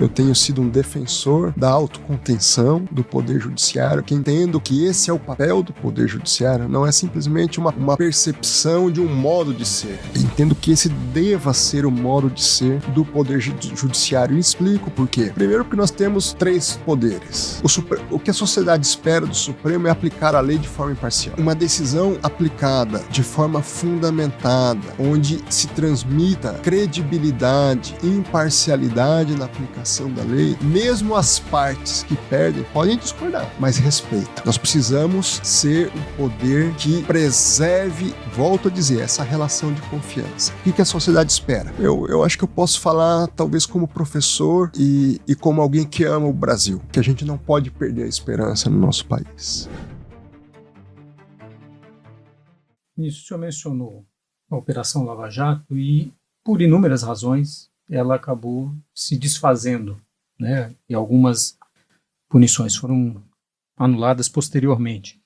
Eu tenho sido um defensor da autocontenção do Poder Judiciário, que entendo que esse é o papel do Poder Judiciário, não é simplesmente uma percepção de um modo de ser. Eu entendo que esse deva ser o modo de ser do Poder Judiciário. E explico por quê. Primeiro, porque nós temos 3 poderes. O que a sociedade espera do Supremo é aplicar a lei de forma imparcial. Uma decisão aplicada de forma fundamentada, onde se transmita credibilidade e imparcialidade na aplicação da lei, mesmo as partes que perdem podem discordar, mas respeita. Nós precisamos ser um poder que preserve, volto a dizer, essa relação de confiança. O que a sociedade espera? Eu acho que eu posso falar, talvez como professor e como alguém que ama o Brasil, que a gente não pode perder a esperança no nosso país. Isso, o senhor mencionou a Operação Lava Jato e, por inúmeras razões, ela acabou se desfazendo, né? E algumas punições foram anuladas posteriormente.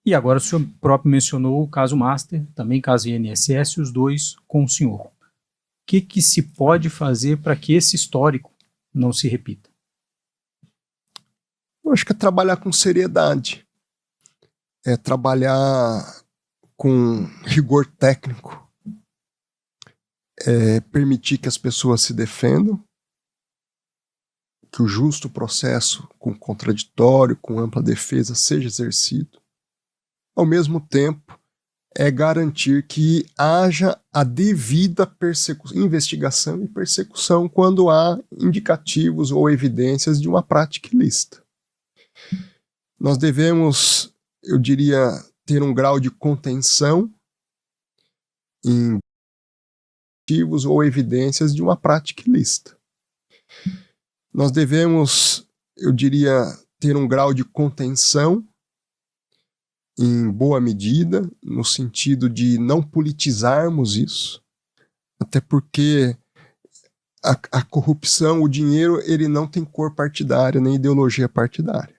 E agora o senhor próprio mencionou o caso Master, também caso INSS, os dois com o senhor. O que se pode fazer para que esse histórico não se repita? Eu acho que é trabalhar com seriedade, é trabalhar com rigor técnico, permitir que as pessoas se defendam, que o justo processo com contraditório, com ampla defesa seja exercido. Ao mesmo tempo, garantir que haja a devida investigação e persecução quando há indicativos ou evidências de uma prática ilícita. Nós devemos, eu diria, ter um grau de contenção em indicativos ou evidências de uma prática ilícita. Nós devemos, eu diria, ter um grau de contenção em boa medida, no sentido de não politizarmos isso, até porque a corrupção, o dinheiro, ele não tem cor partidária nem ideologia partidária.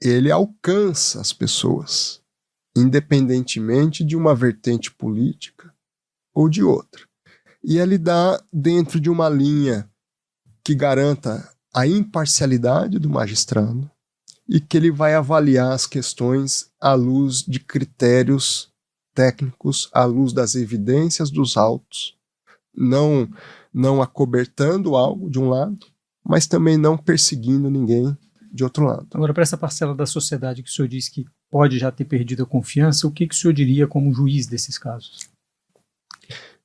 Ele alcança as pessoas, independentemente de uma vertente política ou de outra. E ele dá dentro de uma linha que garanta a imparcialidade do magistrado e que ele vai avaliar as questões à luz de critérios técnicos, à luz das evidências dos autos, não acobertando algo de um lado, mas também não perseguindo ninguém de outro lado. Agora, para essa parcela da sociedade que o senhor disse que pode já ter perdido a confiança, o que o senhor diria como juiz desses casos?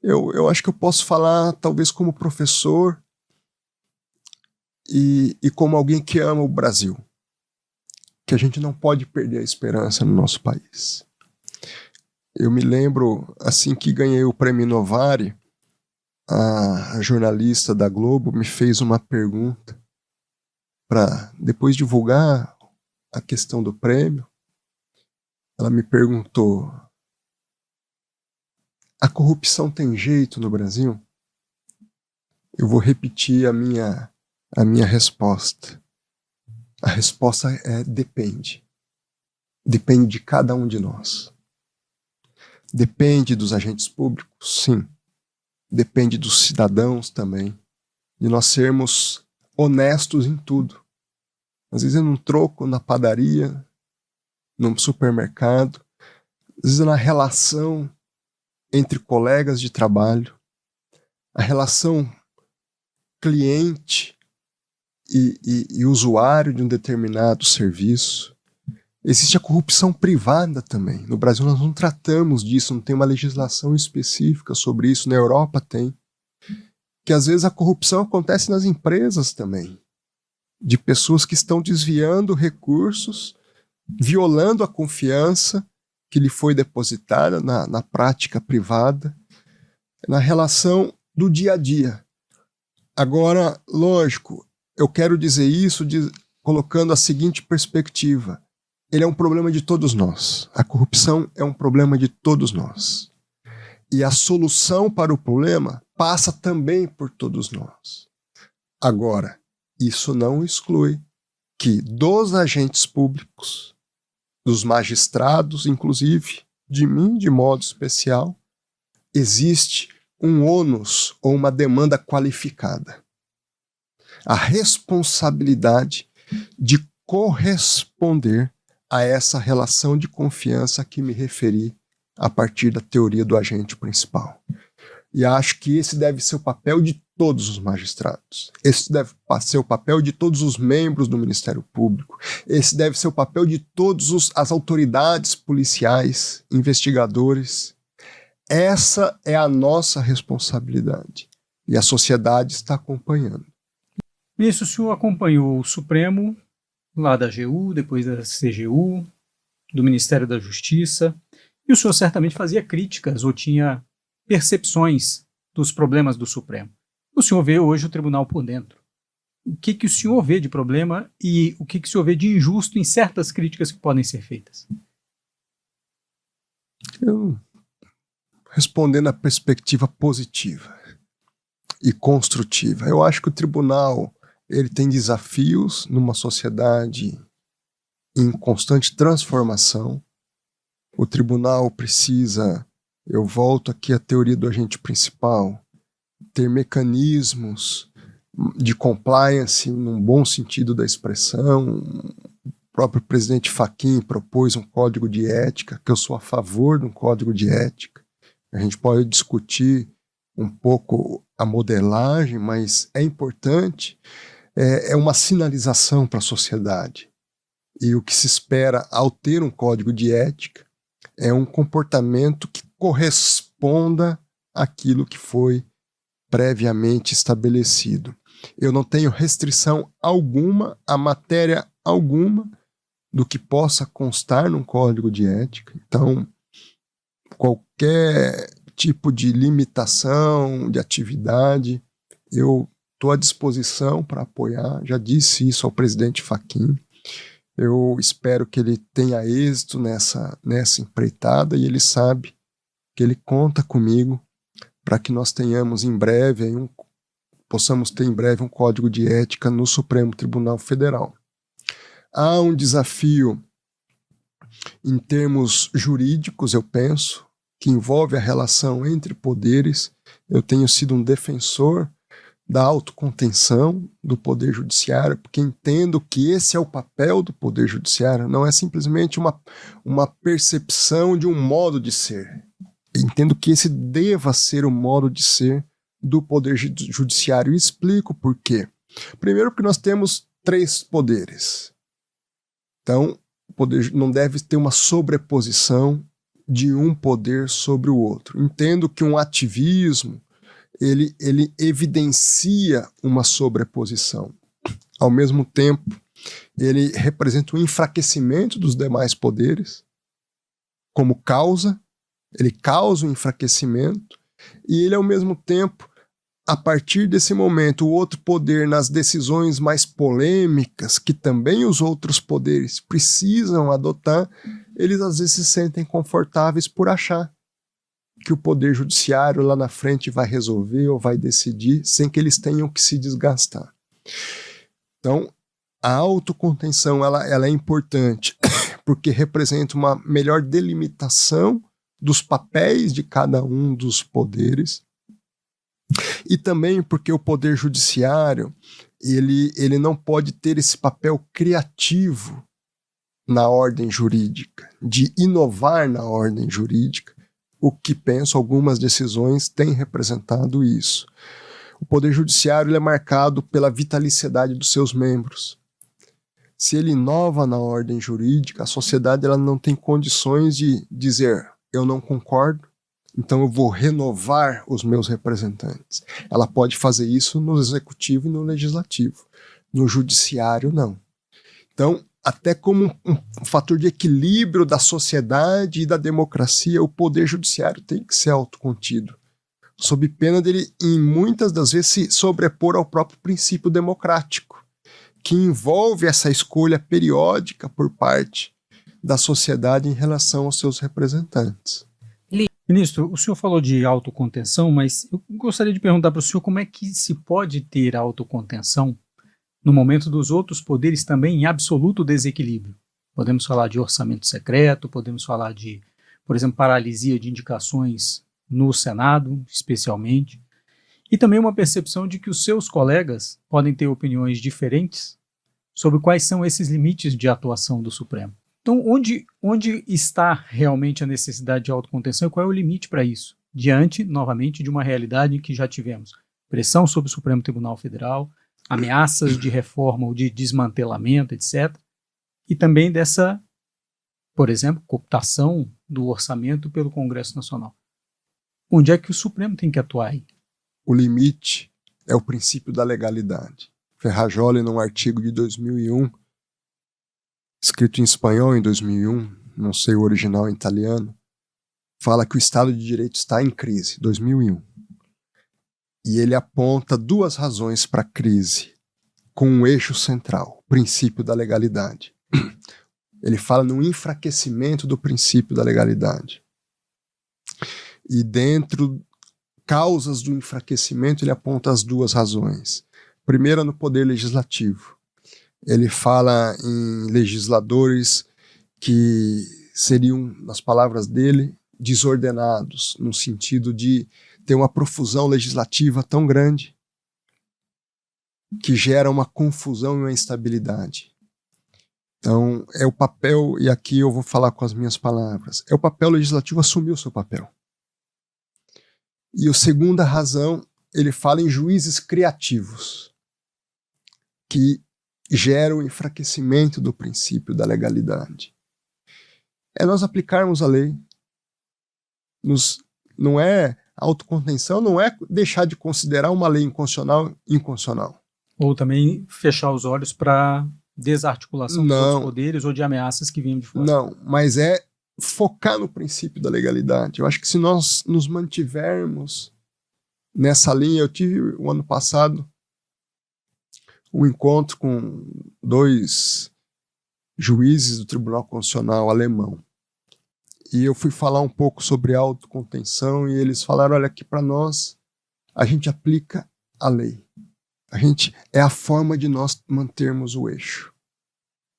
Eu acho que eu posso falar, talvez como professor e como alguém que ama o Brasil, que a gente não pode perder a esperança no nosso país. Eu me lembro, assim que ganhei o Prêmio Novari, a jornalista da Globo me fez uma pergunta para depois divulgar a questão do prêmio. Ela me perguntou: a corrupção tem jeito no Brasil? Eu vou repetir a minha resposta. A resposta é depende. Depende de cada um de nós. Depende dos agentes públicos, sim. Depende dos cidadãos também. De nós sermos honestos em tudo. Às vezes é num troco, na padaria, num supermercado, às vezes é na relação entre colegas de trabalho, a relação cliente e usuário de um determinado serviço. Existe a corrupção privada também. No Brasil nós não tratamos disso, não tem uma legislação específica sobre isso. Na Europa tem. Que às vezes a corrupção acontece nas empresas também. De pessoas que estão desviando recursos, violando a confiança que lhe foi depositada na prática privada, na relação do dia a dia. Agora, lógico, eu quero dizer isso colocando a seguinte perspectiva. Ele é um problema de todos nós. A corrupção é um problema de todos nós. E a solução para o problema passa também por todos nós. Agora, isso não exclui que dos agentes públicos, dos magistrados, inclusive, de mim de modo especial, existe um ônus ou uma demanda qualificada. a responsabilidade de corresponder a essa relação de confiança a que me referi a partir da teoria do agente principal. E acho que esse deve ser o papel de todos os magistrados. Esse deve ser o papel de todos os membros do Ministério Público. Esse deve ser o papel de todas as autoridades policiais, investigadores. Essa é a nossa responsabilidade. E a sociedade está acompanhando. Ministro, o senhor acompanhou o Supremo, lá da AGU, depois da CGU, do Ministério da Justiça, e o senhor certamente fazia críticas ou tinha percepções dos problemas do Supremo. O senhor vê hoje o tribunal por dentro. O que o senhor vê de problema e o que o senhor vê de injusto em certas críticas que podem ser feitas? Eu respondendo a perspectiva positiva e construtiva. Eu acho que o tribunal ele tem desafios numa sociedade em constante transformação. O tribunal precisa, eu volto aqui à teoria do agente principal, ter mecanismos de compliance num bom sentido da expressão. O próprio presidente Fachin propôs um código de ética, que eu sou a favor de um código de ética. A gente pode discutir um pouco a modelagem, mas é importante, é uma sinalização para a sociedade. E o que se espera ao ter um código de ética é um comportamento que corresponda àquilo que foi previamente estabelecido. Eu não tenho restrição alguma a matéria alguma do que possa constar num código de ética. Então, qualquer tipo de limitação de atividade, eu estou à disposição para apoiar. Já disse isso ao presidente Fachin. Eu espero que ele tenha êxito nessa empreitada e ele sabe que ele conta comigo para que nós tenhamos em breve, possamos ter em breve um código de ética no Supremo Tribunal Federal. Há um desafio em termos jurídicos, eu penso, que envolve a relação entre poderes. Eu tenho sido um defensor da autocontenção do Poder Judiciário, porque entendo que esse é o papel do Poder Judiciário, não é simplesmente uma percepção de um modo de ser. Entendo que esse deva ser o modo de ser do Poder Judiciário. E explico por quê. Primeiro, porque nós temos 3 poderes. Então, o poder não deve ter uma sobreposição de um poder sobre o outro. Entendo que um ativismo ele evidencia uma sobreposição. Ao mesmo tempo, ele representa um enfraquecimento dos demais poderes como causa. Ele causa um enfraquecimento e ele, ao mesmo tempo, a partir desse momento, o outro poder, nas decisões mais polêmicas, que também os outros poderes precisam adotar, eles às vezes se sentem confortáveis por achar que o Poder Judiciário lá na frente vai resolver ou vai decidir sem que eles tenham que se desgastar. Então, a autocontenção ela é importante porque representa uma melhor delimitação dos papéis de cada um dos poderes, e também porque o Poder Judiciário ele não pode ter esse papel criativo na ordem jurídica, de inovar na ordem jurídica, o que penso algumas decisões têm representado isso. O Poder Judiciário ele é marcado pela vitaliciedade dos seus membros. Se ele inova na ordem jurídica, a sociedade ela não tem condições de dizer eu não concordo, então eu vou renovar os meus representantes. Ela pode fazer isso no executivo e no legislativo. No judiciário, não. Então, até como um fator de equilíbrio da sociedade e da democracia, o Poder Judiciário tem que ser autocontido, sob pena dele, em muitas das vezes, se sobrepor ao próprio princípio democrático, que envolve essa escolha periódica por parte da sociedade em relação aos seus representantes. Ministro, o senhor falou de autocontenção, mas eu gostaria de perguntar para o senhor como é que se pode ter autocontenção no momento dos outros poderes também em absoluto desequilíbrio. Podemos falar de orçamento secreto, podemos falar de, por exemplo, paralisia de indicações no Senado, especialmente. E também uma percepção de que os seus colegas podem ter opiniões diferentes sobre quais são esses limites de atuação do Supremo. Então, onde está realmente a necessidade de autocontenção e qual é o limite para isso? Diante, novamente, de uma realidade em que já tivemos pressão sobre o Supremo Tribunal Federal, ameaças de reforma ou de desmantelamento, etc. E também dessa, por exemplo, cooptação do orçamento pelo Congresso Nacional. Onde é que o Supremo tem que atuar aí? O limite é o princípio da legalidade. Ferrajoli, num artigo de 2001, escrito em espanhol em 2001, não sei o original em italiano, fala que o Estado de Direito está em crise, 2001. E ele aponta duas razões para a crise, com um eixo central, o princípio da legalidade. Ele fala no enfraquecimento do princípio da legalidade. E dentro causas do enfraquecimento, ele aponta as duas razões. Primeira, no poder legislativo. Ele fala em legisladores que seriam, nas palavras dele, desordenados, no sentido de ter uma profusão legislativa tão grande que gera uma confusão e uma instabilidade. Então, é o papel, e aqui eu vou falar com as minhas palavras, é o papel legislativo assumir o seu papel. E a segunda razão, ele fala em juízes criativos, que geram o enfraquecimento do princípio da legalidade. É nós aplicarmos a lei. Não é autocontenção, não é deixar de considerar uma lei inconstitucional. Ou também fechar os olhos para desarticulação dos outros poderes ou de ameaças que vinham de fora. Não, mas é focar no princípio da legalidade. Eu acho que se nós nos mantivermos nessa linha, eu tive o ano passado um encontro com 2 juízes do Tribunal Constitucional alemão. E eu fui falar um pouco sobre autocontenção e eles falaram, olha, aqui para nós, a gente aplica a lei. É a forma de nós mantermos o eixo.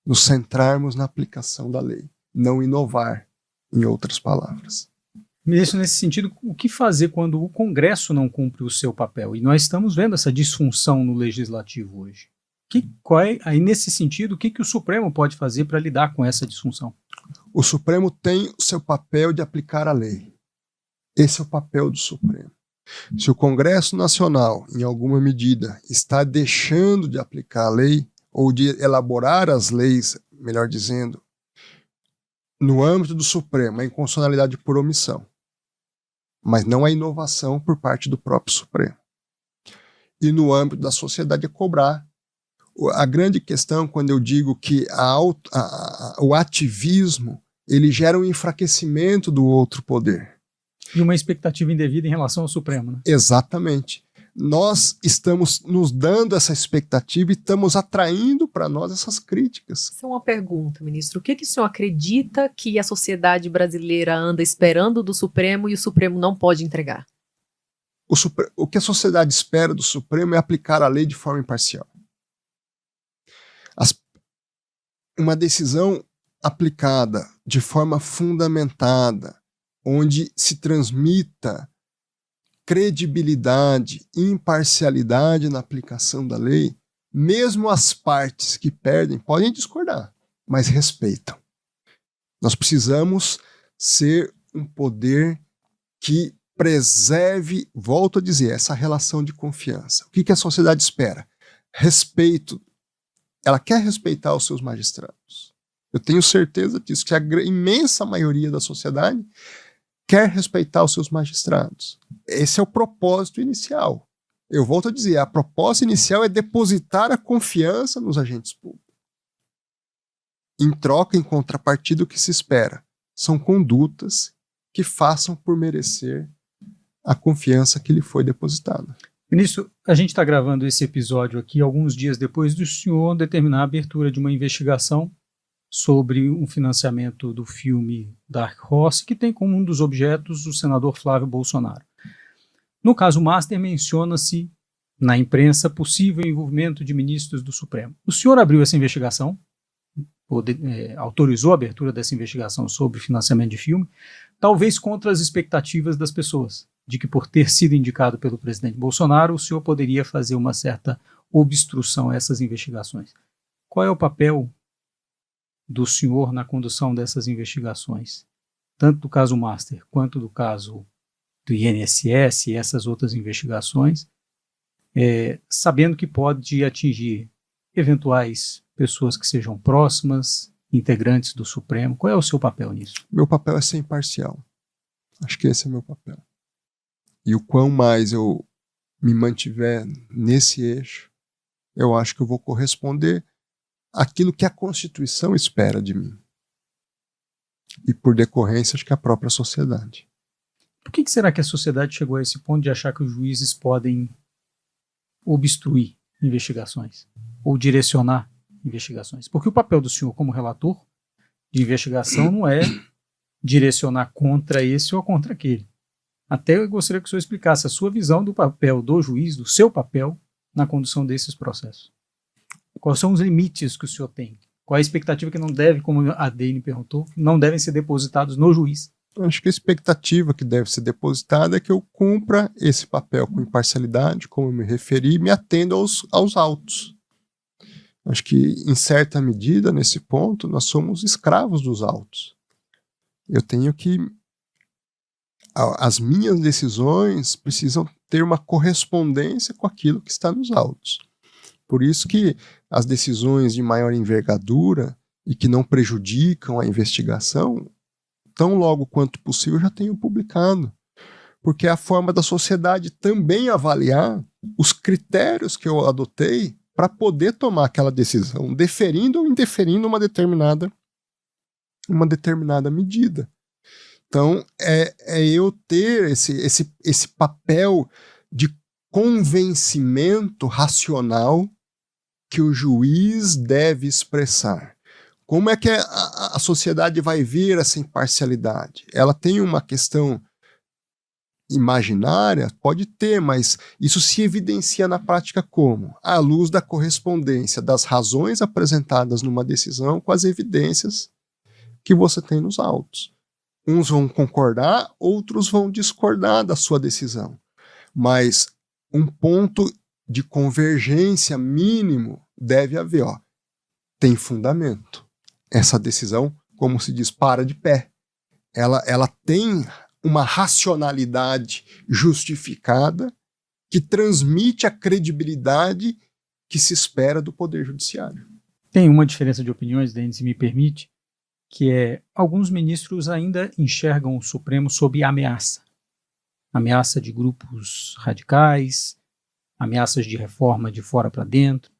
Nos centrarmos na aplicação da lei. Não inovar, em outras palavras. Ministro, nesse sentido, o que fazer quando o Congresso não cumpre o seu papel? E nós estamos vendo essa disfunção no Legislativo hoje. Aí, nesse sentido, o que o Supremo pode fazer para lidar com essa disfunção? O Supremo tem o seu papel de aplicar a lei. Esse é o papel do Supremo. Se o Congresso Nacional, em alguma medida, está deixando de aplicar a lei, ou de elaborar as leis, melhor dizendo, no âmbito do Supremo, é inconstitucionalidade por omissão. Mas não há inovação por parte do próprio Supremo. E no âmbito da sociedade é cobrar. A grande questão, quando eu digo que o ativismo, ele gera um enfraquecimento do outro poder. E uma expectativa indevida em relação ao Supremo, né? Exatamente. Nós estamos nos dando essa expectativa e estamos atraindo para nós essas críticas. Essa é uma pergunta, ministro. O que o senhor acredita que a sociedade brasileira anda esperando do Supremo e o Supremo não pode entregar? O que a sociedade espera do Supremo é aplicar a lei de forma imparcial. Uma decisão aplicada de forma fundamentada, onde se transmita credibilidade e imparcialidade na aplicação da lei, mesmo as partes que perdem podem discordar, mas respeitam. Nós precisamos ser um poder que preserve, volto a dizer, essa relação de confiança. O que a sociedade espera? Respeito. Ela quer respeitar os seus magistrados. Eu tenho certeza disso, que a imensa maioria da sociedade quer respeitar os seus magistrados. Esse é o propósito inicial. Eu volto a dizer, a proposta inicial é depositar a confiança nos agentes públicos. Em troca, em contrapartida, o que se espera são condutas que façam por merecer a confiança que lhe foi depositada. Ministro, a gente está gravando esse episódio aqui alguns dias depois do senhor determinar a abertura de uma investigação sobre um financiamento do filme Dark Horse, que tem como um dos objetos o senador Flávio Bolsonaro. No caso Master, menciona-se na imprensa possível envolvimento de ministros do Supremo. O senhor abriu essa investigação, autorizou a abertura dessa investigação sobre financiamento de filme, talvez contra as expectativas das pessoas, de que por ter sido indicado pelo presidente Bolsonaro, o senhor poderia fazer uma certa obstrução a essas investigações. Qual é o papel do senhor na condução dessas investigações? Tanto do caso Master, quanto do caso do INSS e essas outras investigações, sabendo que pode atingir eventuais pessoas que sejam próximas, integrantes do Supremo. Qual é o seu papel nisso? Meu papel é ser imparcial. Acho que esse é meu papel. E o quão mais eu me mantiver nesse eixo, eu acho que eu vou corresponder àquilo que a Constituição espera de mim. E por decorrência, acho que a própria sociedade. Por que será que a sociedade chegou a esse ponto de achar que os juízes podem obstruir investigações ou direcionar investigações? Porque o papel do senhor como relator de investigação não é direcionar contra esse ou contra aquele. Até eu gostaria que o senhor explicasse a sua visão do papel do juiz, do seu papel na condução desses processos. Quais são os limites que o senhor tem? Qual é a expectativa que não deve, como a Deine perguntou, não devem ser depositados no juiz? Acho que a expectativa que deve ser depositada é que eu cumpra esse papel com imparcialidade, como eu me referi, e me atenda aos autos. Acho que, em certa medida, nesse ponto, nós somos escravos dos autos. Eu tenho que... As minhas decisões precisam ter uma correspondência com aquilo que está nos autos. Por isso que as decisões de maior envergadura e que não prejudicam a investigação, tão logo quanto possível, eu já tenho publicado. Porque é a forma da sociedade também avaliar os critérios que eu adotei para poder tomar aquela decisão, deferindo ou indeferindo uma determinada medida. Então, é eu ter esse papel de convencimento racional que o juiz deve expressar. Como é que a sociedade vai ver essa imparcialidade? Ela tem uma questão imaginária? Pode ter, mas isso se evidencia na prática como? À luz da correspondência das razões apresentadas numa decisão com as evidências que você tem nos autos. Uns vão concordar, outros vão discordar da sua decisão. Mas um ponto de convergência mínimo deve haver. Tem fundamento. Essa decisão, como se diz, para de pé. Ela tem uma racionalidade justificada que transmite a credibilidade que se espera do Poder Judiciário. Tem uma diferença de opiniões, Denis, se me permite, que é alguns ministros ainda enxergam o Supremo sob ameaça. Ameaça de grupos radicais, ameaças de reforma de fora para dentro.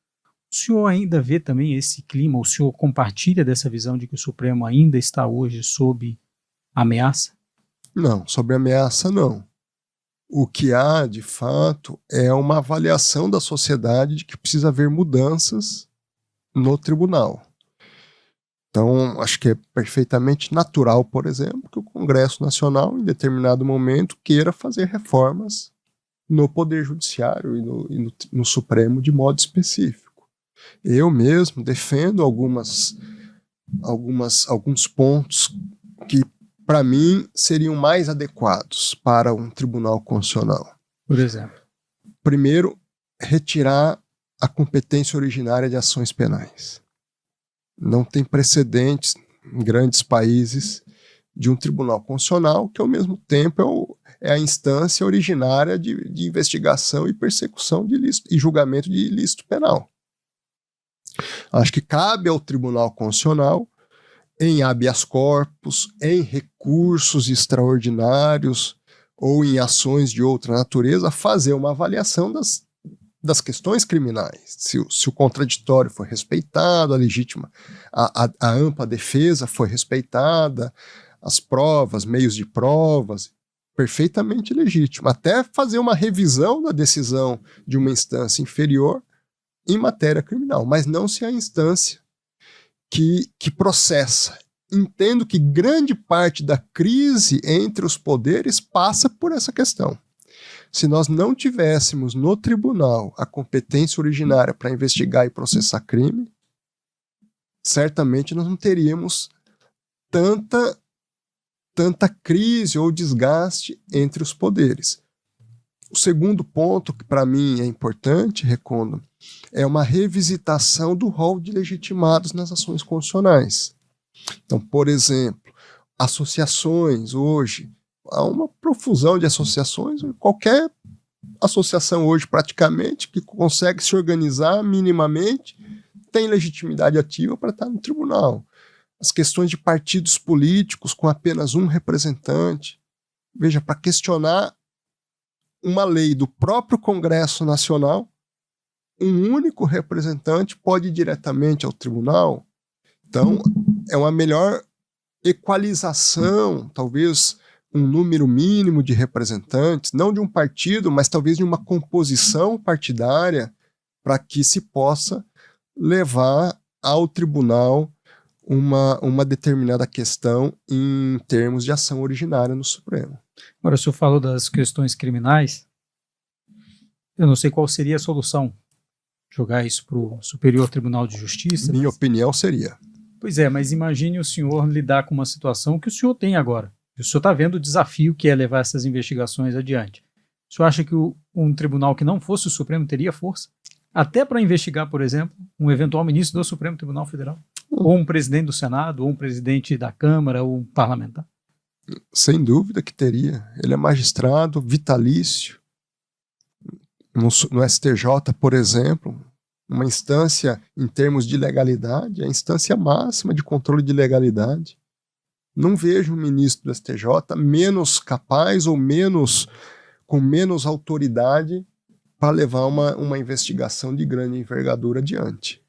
O senhor ainda vê também esse clima? O senhor compartilha dessa visão de que o Supremo ainda está hoje sob ameaça? Não, sobre ameaça não. O que há, de fato, é uma avaliação da sociedade de que precisa haver mudanças no tribunal. Então, acho que é perfeitamente natural, por exemplo, que o Congresso Nacional, em determinado momento, queira fazer reformas no Poder Judiciário e no Supremo de modo específico. Eu mesmo defendo alguns pontos que, para mim, seriam mais adequados para um Tribunal Constitucional. Por exemplo? Primeiro, retirar a competência originária de ações penais. Não tem precedentes em grandes países de um Tribunal Constitucional que, ao mesmo tempo, é a instância originária de investigação e persecução de ilícito, e julgamento de ilícito penal. Acho que cabe ao Tribunal Constitucional, em habeas corpus, em recursos extraordinários ou em ações de outra natureza, fazer uma avaliação das questões criminais, se o contraditório foi respeitado, a legítima, a ampla defesa foi respeitada, as provas, meios de provas, perfeitamente legítimo. Até fazer uma revisão da decisão de uma instância inferior em matéria criminal, mas não se a instância que processa. Entendo que grande parte da crise entre os poderes passa por essa questão. Se nós não tivéssemos no tribunal a competência originária para investigar e processar crime, certamente nós não teríamos tanta crise ou desgaste entre os poderes. O segundo ponto, que para mim é importante, Recondo, é uma revisitação do rol de legitimados nas ações constitucionais. Então, por exemplo, associações hoje, há uma profusão de associações, qualquer associação hoje praticamente que consegue se organizar minimamente tem legitimidade ativa para estar no tribunal. As questões de partidos políticos com apenas um representante, veja, para questionar uma lei do próprio Congresso Nacional, um único representante pode ir diretamente ao tribunal. Então, é uma melhor equalização, talvez um número mínimo de representantes, não de um partido, mas talvez de uma composição partidária, para que se possa levar ao tribunal uma determinada questão em termos de ação originária no Supremo. Agora, o senhor falou das questões criminais. Eu não sei qual seria a solução. Jogar isso para o Superior Tribunal de Justiça? Minha opinião seria. Pois é, mas imagine o senhor lidar com uma situação que o senhor tem agora. O senhor está vendo o desafio que é levar essas investigações adiante. O senhor acha que um tribunal que não fosse o Supremo teria força? Até para investigar, por exemplo, um eventual ministro do Supremo Tribunal Federal? Ou um presidente do Senado, ou um presidente da Câmara, ou um parlamentar? Sem dúvida que teria. Ele é magistrado vitalício. No STJ, por exemplo, uma instância em termos de legalidade, a instância máxima de controle de legalidade. Não vejo um ministro do STJ menos capaz ou com menos autoridade para levar uma investigação de grande envergadura adiante.